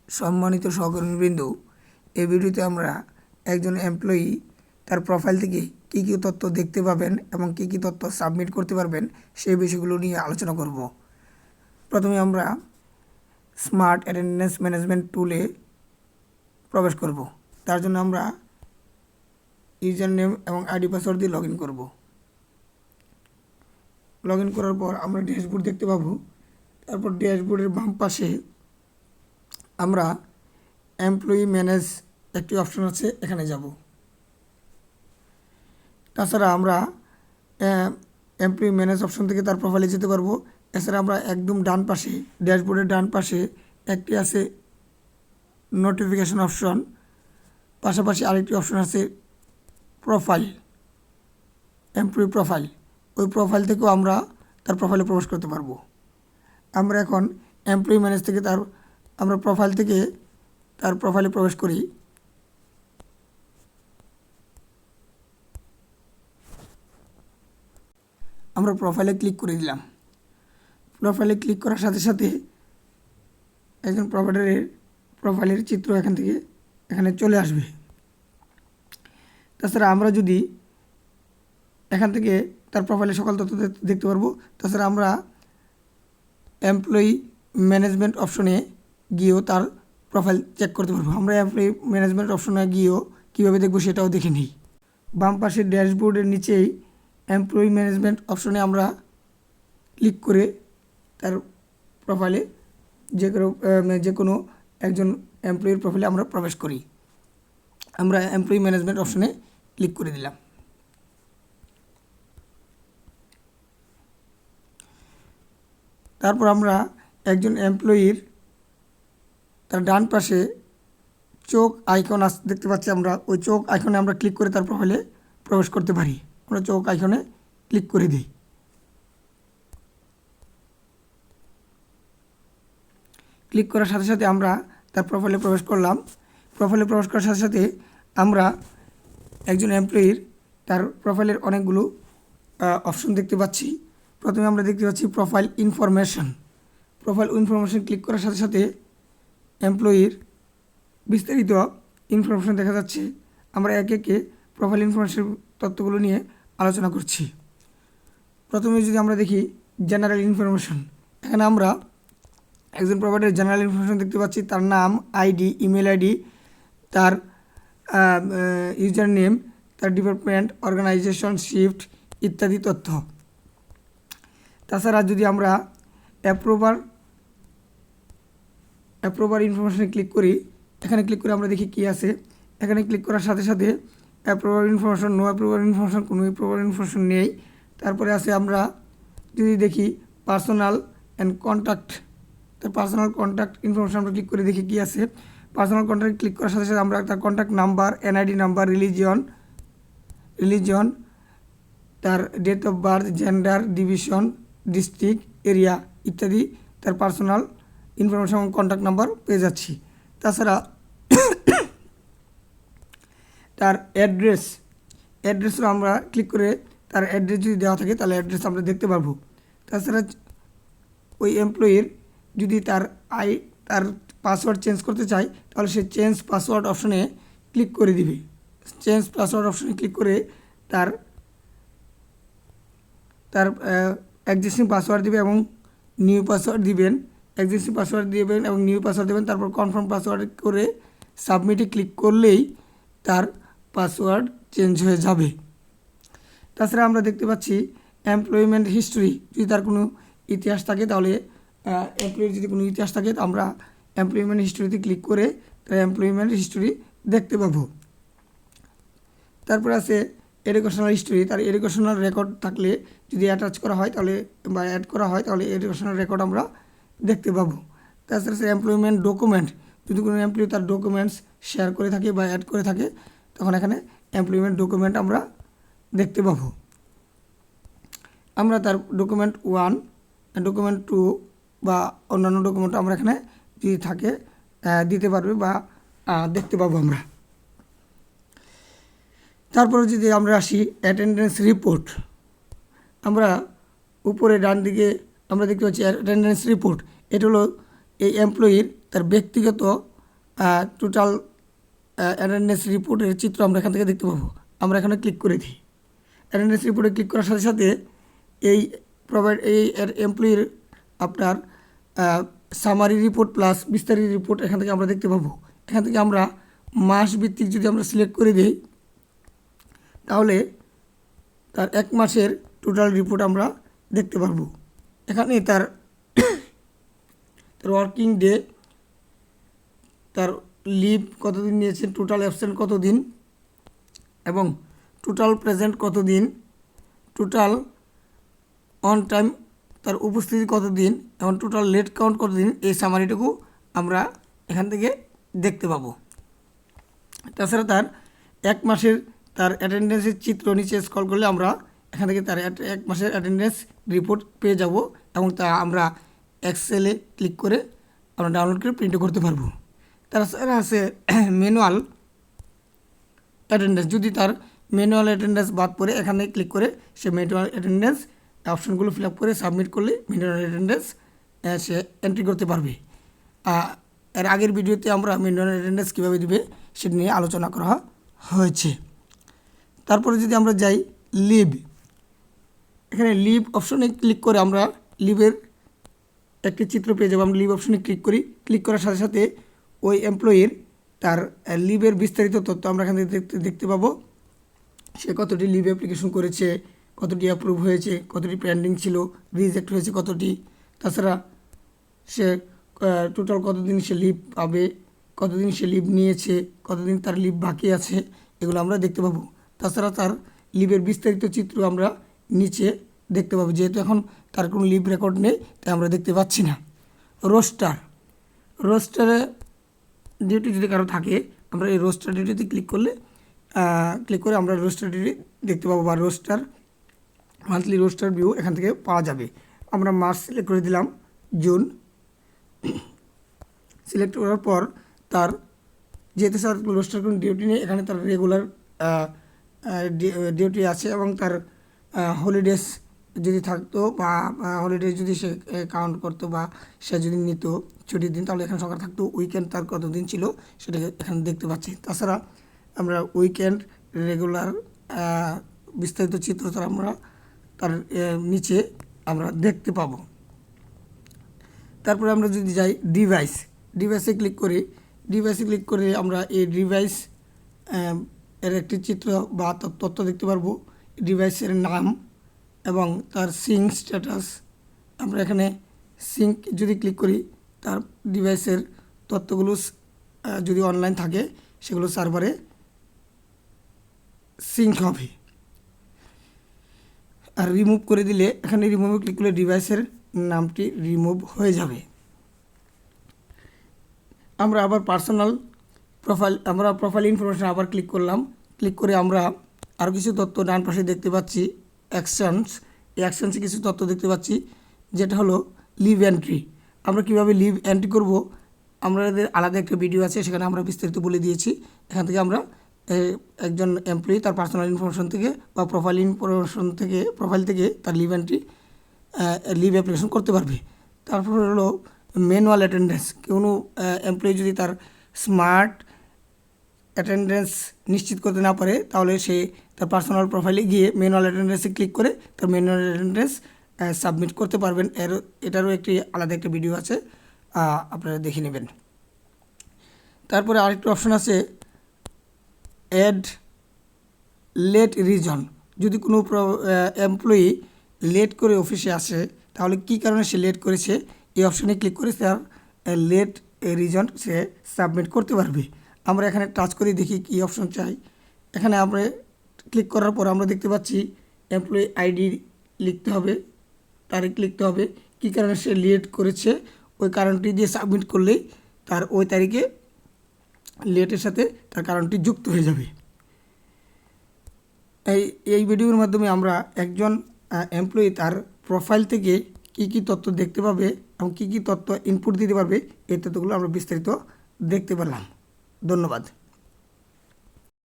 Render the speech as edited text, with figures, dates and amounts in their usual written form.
সম্মানিত সহকর্মীবৃন্দ, এই ভিডিওতে আমরা একজন এমপ্লয়ি তার প্রোফাইল থেকে কী কী তথ্য দেখতে পাবেন এবং কী কী তথ্য সাবমিট করতে পারবেন সেই বিষয়গুলো নিয়ে আলোচনা করব। প্রথমে আমরা স্মার্ট অ্যাটেন্ডেন্স ম্যানেজমেন্ট টুলে প্রবেশ করব। তার জন্য আমরা ইউজার নেম এবং আইডি পাসওয়ার্ড দিয়ে লগ ইন করব। লগ ইন করার পর আমরা ড্যাশবোর্ড দেখতে পাবো। তারপর ড্যাশবোর্ডের বাম পাশে আমরা এমপ্লয়ি ম্যানেজ একটি অপশন আছে, এখানে যাব। তাছাড়া আমরা এমপ্লয়ি ম্যানেজ অপশন থেকে তার প্রোফাইলে যেতে পারবো। এছাড়া আমরা একদম ডান পাশে, ড্যাশবোর্ডের ডান পাশে একটি আছে নোটিফিকেশন অপশন, পাশাপাশি আরেকটি অপশন আছে প্রোফাইল, এমপ্লয়ি প্রোফাইল। ওই প্রোফাইল থেকেও আমরা তার প্রোফাইলে প্রবেশ করতে পারবো। আমরা এখন এমপ্লয়ি ম্যানেজ থেকে আমরা প্রোফাইল থেকে তার প্রোফাইলে প্রবেশ করি। আমরা প্রোফাইলে ক্লিক করে দিলাম। প্রোফাইলে ক্লিক করার সাথে সাথে একজন প্রোভাইডারের প্রোফাইলের চিত্র এখানে চলে আসবে। তাছাড়া আমরা যদি এখান থেকে তার প্রোফাইলে সকল তথ্য দেখতে পারবো। তাছাড়া আমরা এমপ্লয়ি ম্যানেজমেন্ট অপশনে গিয়েও তার প্রোফাইল চেক করতে পারবো। আমরা এমপ্লয়ি ম্যানেজমেন্ট অপশনে গিয়েও কীভাবে দেখবো সেটাও দেখে নিই। বাম পাশের ড্যাশবোর্ডের নিচেই এমপ্লয়ি ম্যানেজমেন্ট অপশনে আমরা ক্লিক করে তার প্রোফাইলে যে কোনো একজন এমপ্লয়ির প্রোফাইলে আমরা প্রবেশ করি। আমরা এমপ্লয়ি ম্যানেজমেন্ট অপশনে ক্লিক করে দিলাম। তারপর আমরা একজন এমপ্লয়ির তার ডান পাশে চোখ আইকন দেখতে পাচ্ছি। আমরা ওই চোখ আইকনে আমরা ক্লিক করে তার প্রোফাইলে প্রবেশ করতে পারি। আমরা চোখ আইকনে ক্লিক করে দিই। ক্লিক করার সাথে সাথে আমরা তার প্রোফাইলে প্রবেশ করলাম। প্রোফাইলে প্রবেশ করার সাথে সাথে আমরা একজন এমপ্লয়ির তার প্রোফাইলের অনেকগুলো অপশন দেখতে পাচ্ছি। প্রথমে আমরা দেখতে পাচ্ছি profile information. Profile information click করার সাথে সাথে এমপ্লয়ির বিস্তারিত ইনফরমেশন দেখা যাচ্ছে। আমরা একে একে প্রোফাইল ইনফরমেশন তথ্যগুলো নিয়ে আলোচনা করছি। প্রথমে যদি আমরা দেখি জেনারেল ইনফরমেশন, এখানে আমরা একজন প্রোভাইডারের জেনারেল ইনফরমেশন দেখতে পাচ্ছি। তার নাম, আইডি, ইমেল আইডি, তার ইউজার নেম, তার ডিপার্টমেন্ট, অর্গানাইজেশন, শিফট ইত্যাদি তথ্য। তাছাড়া যদি আমরা অ্যাপ্রুভার ইনফরমেশনে ক্লিক করি, এখানে ক্লিক করে আমরা দেখি কি আছে। এখানে ক্লিক করার সাথে সাথে approver information, no approver information, কোনো অ্যাপ্রুভার ইনফরমেশন নেই। তারপরে আছে আমরা যদি দেখি পার্সোনাল অ্যান্ড কন্ট্যাক্ট, তার পার্সোনাল কন্ট্যাক্ট ইনফরমেশন আমরা ক্লিক করে দেখি কি আছে। পার্সোনাল কন্ট্যাক্ট ক্লিক করার সাথে সাথে আমরা তার contact number, NID number, religion, তার date of birth, gender, division, district, area ইত্যাদি তার পার্সোনাল ইনফরমেশন এবং কন্ট্যাক্ট নাম্বার পেয়ে যাচ্ছি। তাছাড়া তার অ্যাড্রেসও আমরা ক্লিক করে তার অ্যাড্রেস যদি দেওয়া থাকে তাহলে অ্যাড্রেস আমরা দেখতে পারবো। তাছাড়া ওই এমপ্লয়ির যদি তার পাসওয়ার্ড চেঞ্জ করতে চায় তাহলে সে চেঞ্জ পাসওয়ার্ড অপশনে ক্লিক করে দিবে। চেঞ্জ পাসওয়ার্ড অপশনে ক্লিক করে তার এক্সিস্টিং পাসওয়ার্ড দিবে এবং নিউ পাসওয়ার্ড দিবেন। এক্সিস্টিং পাসওয়ার্ড দিবেন এবং নিউ পাসওয়ার্ড দেবেন। তারপর কনফার্ম পাসওয়ার্ড করে সাবমিটে ক্লিক করলেই তার পাসওয়ার্ড চেঞ্জ হয়ে যাবে। তাছাড়া আমরা দেখতে পাচ্ছি এমপ্লয়মেন্ট হিস্ট্রি, যদি তার কোনো ইতিহাস থাকে তাহলে এমপ্লয়ির যদি কোনো ইতিহাস থাকে আমরা এমপ্লয়মেন্ট হিস্ট্রিতে ক্লিক করে তার এমপ্লয়মেন্ট হিস্ট্রি দেখতে পাবো। তারপর আছে এডুকেশনাল হিস্ট্রি, তার এডুকেশনাল রেকর্ড থাকলে যদি অ্যাটাচ করা হয় তাহলে বা অ্যাড করা হয় তাহলে এডুকেশনাল রেকর্ড আমরা দেখতে পাবো। তাছাড়া আছে এমপ্লয়মেন্ট ডকুমেন্ট, যদি কোনো এমপ্লয়ি তার ডকুমেন্টস শেয়ার করে থাকে বা অ্যাড করে থাকে তখন এখানে এমপ্লয়মেন্ট ডকুমেন্ট আমরা দেখতে পাবো। আমরা তার ডকুমেন্ট 1, ডকুমেন্ট 2 বা অন্যান্য ডকুমেন্ট আমরা এখানে যদি থাকে দিতে পারবে বা দেখতে পাবো আমরা। তারপরে যদি আমরা আসি অ্যাটেন্ডেন্স রিপোর্ট, আমরা উপরে ডান দিকে আমরা দেখতে পাচ্ছি অ্যাটেন্ডেন্স রিপোর্ট। এটা হলো এই এমপ্লয়ির তার ব্যক্তিগত টোটাল অ্যাটেন্ডেন্স রিপোর্টের চিত্র আমরা এখান থেকে দেখতে পাবো। আমরা এখানে ক্লিক করে দিই। অ্যাটেন্ডেন্স রিপোর্টে ক্লিক করার সাথে সাথে এই এমপ্লয়ির আপনার সামারি রিপোর্ট প্লাস বিস্তারিত রিপোর্ট এখান থেকে আমরা দেখতে পাবো। এখান থেকে আমরা মাস ভিত্তিক যদি আমরা সিলেক্ট করে দিই তাহলে তার 1 মাসের টোটাল রিপোর্ট আমরা দেখতে পারবো। এখানে তার ওয়ার্কিং ডে, তার লিভ কতদিন নিয়েছেন, টোটাল অ্যাবসেন্ট কতদিন এবং টোটাল প্রেজেন্ট কতদিন, টোটাল অন টাইম তার উপস্থিতি কতদিন এবং টোটাল লেট কাউন্ট কতদিন, এই সামারিটুকু আমরা এখান থেকে দেখতে পাবো। তাছাড়া তার 1 মাসের তার অ্যাটেন্ডেন্সের চিত্র নিচে স্ক্রল করলে আমরা এখান থেকে তার 1 মাসের অ্যাটেন্ডেন্স রিপোর্ট পেয়ে যাব এবং তা আমরা এক্সেলে ক্লিক করে আমরা ডাউনলোড করে প্রিন্টও করতে পারবো। তাছাড়া আছে ম্যানুয়াল অ্যাটেন্ডেন্স। যদি তার ম্যানুয়াল অ্যাটেন্ডেন্স বাদ পড়ে এখানে ক্লিক করে সে ম্যানুয়াল অ্যাটেন্ডেন্স অপশনগুলো ফিল আপ করে সাবমিট করলে ম্যানুয়াল অ্যাটেন্ডেন্স সে এন্ট্রি করতে পারবে। এর আগের ভিডিওতে আমরা ম্যানুয়াল অ্যাটেন্ডেন্স কীভাবে দেবে সেটা নিয়ে আলোচনা করা হয়েছে। তারপরে যদি আমরা যাই লিভ, এখানে লিভ অপশনে ক্লিক করে আমরা লিভের একটি চিত্র পেয়ে যাবো। আমরা লিভ অপশনে ক্লিক করি। ক্লিক করার সাথে সাথে ওই এমপ্লয়ির তার লিভের বিস্তারিত তথ্য আমরা এখানে দেখতে পাবো। সে কতটি লিভ অ্যাপ্লিকেশন করেছে, কতটি অ্যাপ্রুভ হয়েছে, কতটি পেন্ডিং ছিল, রিজেক্ট হয়েছে কতটি, তাছাড়া সে টোটাল কতদিন সে লিভ পাবে, কতদিন সে লিভ নিয়েছে, কতদিন তার লিভ বাকি আছে, এগুলো আমরা দেখতে পাবো। তাছাড়া তার লিভের বিস্তারিত চিত্র আমরা নিচে দেখতে পাবো। যেহেতু এখন তার কোনো লিভ রেকর্ড নেই তাই আমরা দেখতে পাচ্ছি না। রোস্টারে ডিউটি যদি কারো থাকে আমরা এই রোস্টার ডিউটিতে ক্লিক করে আমরা রোস্টার ডিউটি দেখতে পাবো বা রোস্টার মান্থলি রোস্টার ভিউ এখান থেকে পাওয়া যাবে। আমরা মাস সিলেক্ট করে দিলাম, জুন সিলেক্ট করার পর তার যেহেতু স্যার রোস্টার কোনো ডিউটি নেই, এখানে তার রেগুলার ডিউটি আছে এবং তার হলিডেজ যদি থাকতো বা হলিডেজ যদি সে কাউন্ট করতো বা সে যদি নিত ছুটির দিন তাহলে এখানে সংখ্যা থাকতো। উইকেন্ড তার কতদিন ছিল সেটাকে এখানে দেখতে পাচ্ছি। তাছাড়া আমরা উইকেন্ড রেগুলার বিস্তারিত চিত্র আমরা তার নিচে আমরা দেখতে পাবো। তারপরে আমরা যদি যাই ডিভাইসে ক্লিক করে আমরা এই ডিভাইস এর একটি চিত্র বা তথ্য দেখতে পারবো। ডিভাইসের নাম এবং তার সিঙ্ক স্ট্যাটাস। আমরা এখানে সিঙ্ক যদি ক্লিক করি তার ডিভাইসের তথ্যগুলো যদি অনলাইন থাকে সেগুলো সার্ভারে সিঙ্ক হবে। আর রিমুভ করে দিলে এখানে রিমুভে ক্লিক করলে ডিভাইসের নামটি রিমুভ হয়ে যাবে। আমরা আবার প্রোফাইল ইনফরমেশন আবার ক্লিক করলাম। ক্লিক করে আমরা আরও কিছু তথ্য ডান পাশে দেখতে পাচ্ছি। এই অ্যাকশনসে কিছু তথ্য দেখতে পাচ্ছি যেটা হলো লিভ এন্ট্রি। আমরা কিভাবে লিভ এন্ট্রি করব আমাদের আলাদা একটা ভিডিও আছে, সেখানে আমরা বিস্তারিত বলে দিয়েছি। এখান থেকে আমরা একজন এমপ্লয়ি তার পার্সোনাল ইনফরমেশন থেকে বা প্রোফাইল থেকে তার লিভ এন্ট্রি লিভ অ্যাপ্লিকেশন করতে পারবে। তারপর হলো ম্যানুয়াল অ্যাটেন্ডেন্স। কোনো এমপ্লয়ি যদি তার স্মার্ট অ্যাটেন্ডেন্স নিশ্চিত করতে না পারে তাহলে সে তার পার্সোনাল প্রোফাইলে গিয়ে ম্যানুয়াল অ্যাটেন্ডেন্সে ক্লিক করে তার ম্যানুয়াল অ্যাটেন্ডেন্স সাবমিট করতে পারবেন। এটারও একটি আলাদা একটা ভিডিও আছে, আপনারা দেখে নেবেন। তারপরে আরেকটা অপশন আছে অ্যাড লেট রিজন। যদি কোনো এমপ্লয়ি লেট করে অফিসে আসে তাহলে কী কারণে সে লেট করেছে এই অপশানে ক্লিক করে তার লেট রিজন সে সাবমিট করতে পারবে। আমরা এখানে টাচ করে দেখি কী অপশন চাই। এখানে আমরা ক্লিক করার পর আমরা দেখতে পাচ্ছি এমপ্লয়ি আইডি লিখতে হবে, তারিখ লিখতে হবে, কী কারণে সে লেট করেছে ওই কারণটি দিয়ে সাবমিট করলেই তার ওই তারিখে লেটের সাথে তার কারণটি যুক্ত হয়ে যাবে। এই ভিডিওর মাধ্যমে আমরা একজন এমপ্লয়ি তার প্রোফাইল থেকে কী কী তথ্য দেখতে পাবে এবং কী কী তথ্য ইনপুট দিতে পারবে এই তথ্যগুলো আমরা বিস্তারিত দেখতে পেলাম। ধন্যবাদ।